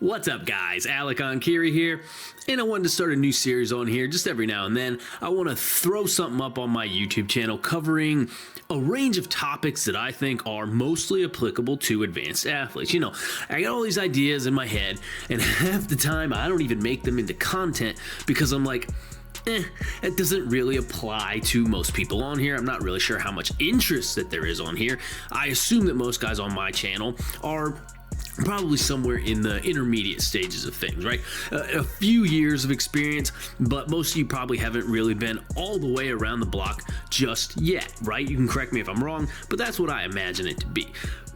What's up guys, Enkiri here, and I wanted to start a new series on here just every now and then. I want to throw something up on my YouTube channel covering a range of topics that I think are mostly applicable to advanced athletes. You know, I got all these ideas in my head, and half the time I don't even make them into content because I'm like, it doesn't really apply to most people on here. I'm not really sure how much interest that there is on here. I assume that most guys on my channel are probably somewhere in the intermediate stages of things, right? A few years of experience, but most of you probably haven't really been all the way around the block just yet, right? You can correct me if I'm wrong, but that's what I imagine it to be.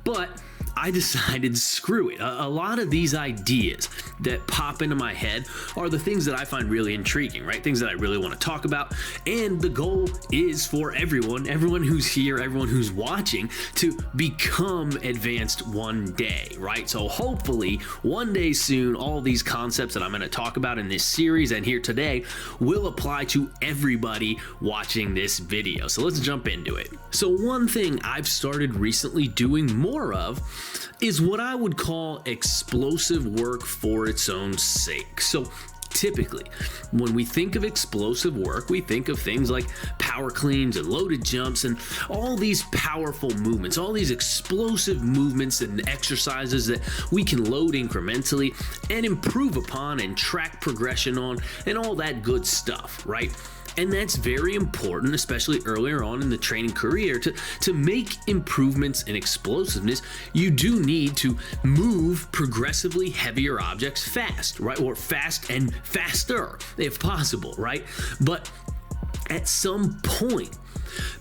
But I decided, screw it. A lot of these ideas that pop into my head are the things that I find really intriguing, right? Things that I really want to talk about. And the goal is for everyone who's here, everyone who's watching, to become advanced one day, right? So hopefully one day soon, all these concepts that I'm going to talk about in this series and here today will apply to everybody watching this video. So let's jump into it. So one thing I've started recently doing more of is what I would call explosive work for its own sake. So typically, when we think of explosive work, we think of things like power cleans and loaded jumps and all these powerful movements, all these explosive movements and exercises that we can load incrementally and improve upon and track progression on and all that good stuff, right? And that's very important, especially earlier on in the training career. To make improvements in explosiveness, you do need to move progressively heavier objects fast, right? Or fast and faster, if possible, right? But at some point,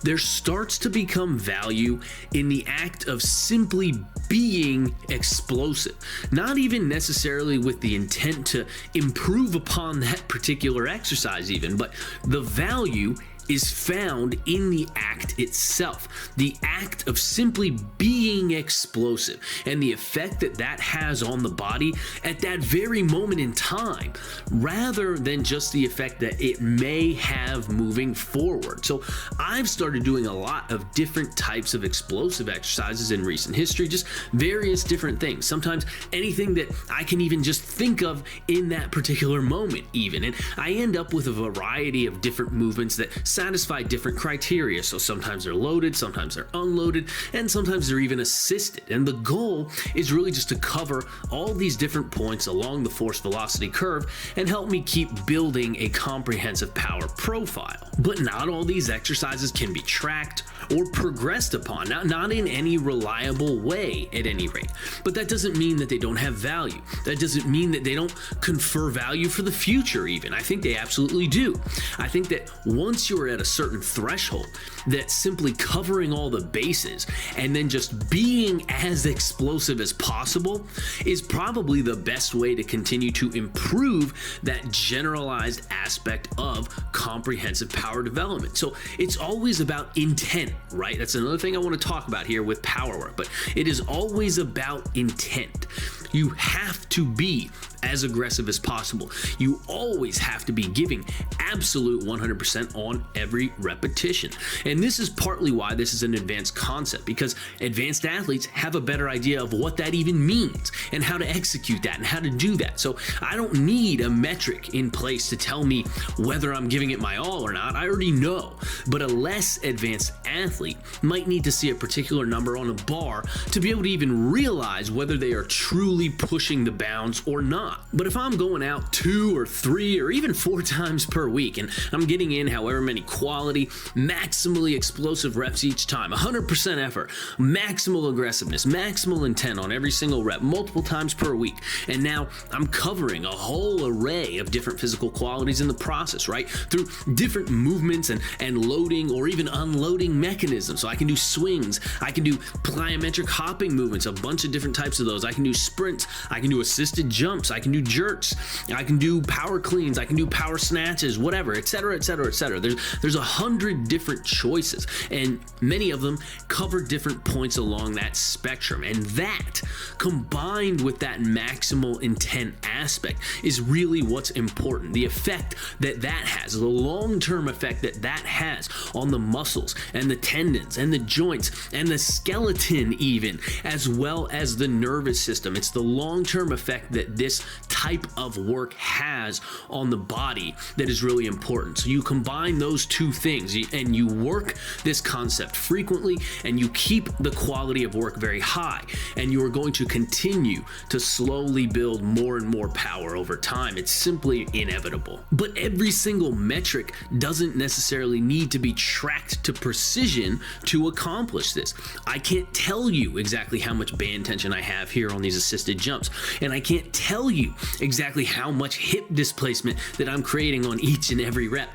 there starts to become value in the act of simply being explosive, not even necessarily with the intent to improve upon that particular exercise even, but the value is found in the act itself, the act of simply being explosive and the effect that that has on the body at that very moment in time, rather than just the effect that it may have moving forward. So I've started doing a lot of different types of explosive exercises in recent history, just various different things, sometimes anything that I can even just think of in that particular moment even, and I end up with a variety of different movements that satisfy different criteria. So sometimes they're loaded, sometimes they're unloaded, and sometimes they're even assisted. And the goal is really just to cover all these different points along the force velocity curve and help me keep building a comprehensive power profile. But not all these exercises can be tracked or progressed upon, not in any reliable way at any rate. But that doesn't mean that they don't have value. That doesn't mean that they don't confer value for the future even. I think they absolutely do. I think that once you're at a certain threshold, that simply covering all the bases and then just being as explosive as possible is probably the best way to continue to improve that generalized aspect of comprehensive power development. So it's always about intent, right? That's another thing I want to talk about here with power work, but it is always about intent. You have to be as aggressive as possible. You always have to be giving absolute 100% on every repetition. And this is partly why this is an advanced concept, because advanced athletes have a better idea of what that even means and how to execute that and how to do that. So I don't need a metric in place to tell me whether I'm giving it my all or not. I already know. But a less advanced athlete might need to see a particular number on a bar to be able to even realize whether they are truly pushing the bounds or not. But if I'm going out 2 or 3 or even 4 times per week and I'm getting in however many quality, maximally explosive reps each time, 100% effort, maximal aggressiveness, maximal intent on every single rep, multiple times per week, and now I'm covering a whole array of different physical qualities in the process, right? Through different movements and loading or even unloading mechanisms. So I can do swings, I can do plyometric hopping movements, a bunch of different types of those. I can do sprints, I can do assisted jumps, I can do jerks, I can do power cleans, I can do power snatches, whatever, etc., etc., etc. There's 100 different choices, and many of them cover different points along that spectrum. And that, combined with that maximal intent aspect is really what's important. The effect that has, the long-term effect that has on the muscles and the tendons and the joints and the skeleton even, as well as the nervous system. It's the long-term effect that this type of work has on the body that is really important. So you combine those two things and you work this concept frequently and you keep the quality of work very high, and you are going to continue to slowly build more and more power over time. It's simply inevitable. But every single metric doesn't necessarily need to be tracked to precision to accomplish this. I can't tell you exactly how much band tension I have here on these assisted jumps, and I can't tell you exactly how much hip displacement that I'm creating on each and every rep,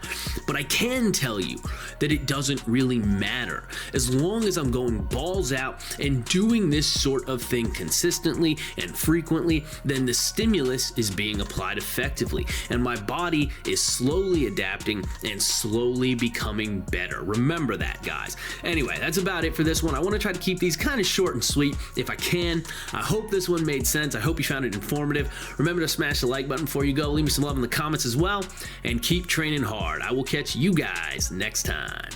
but I can tell you that it doesn't really matter. As long as I'm going balls out and doing this sort of thing consistently and frequently, then the stimulus is being applied effectively, and my body is slowly adapting and slowly becoming better. Remember that, guys. Anyway, that's about it for this one. I want to try to keep these kind of short and sweet if I can. I hope this one made sense. I hope you found it informative. Remember to smash the like button before you go. Leave me some love in the comments as well, and keep training hard. I will catch you guys next time.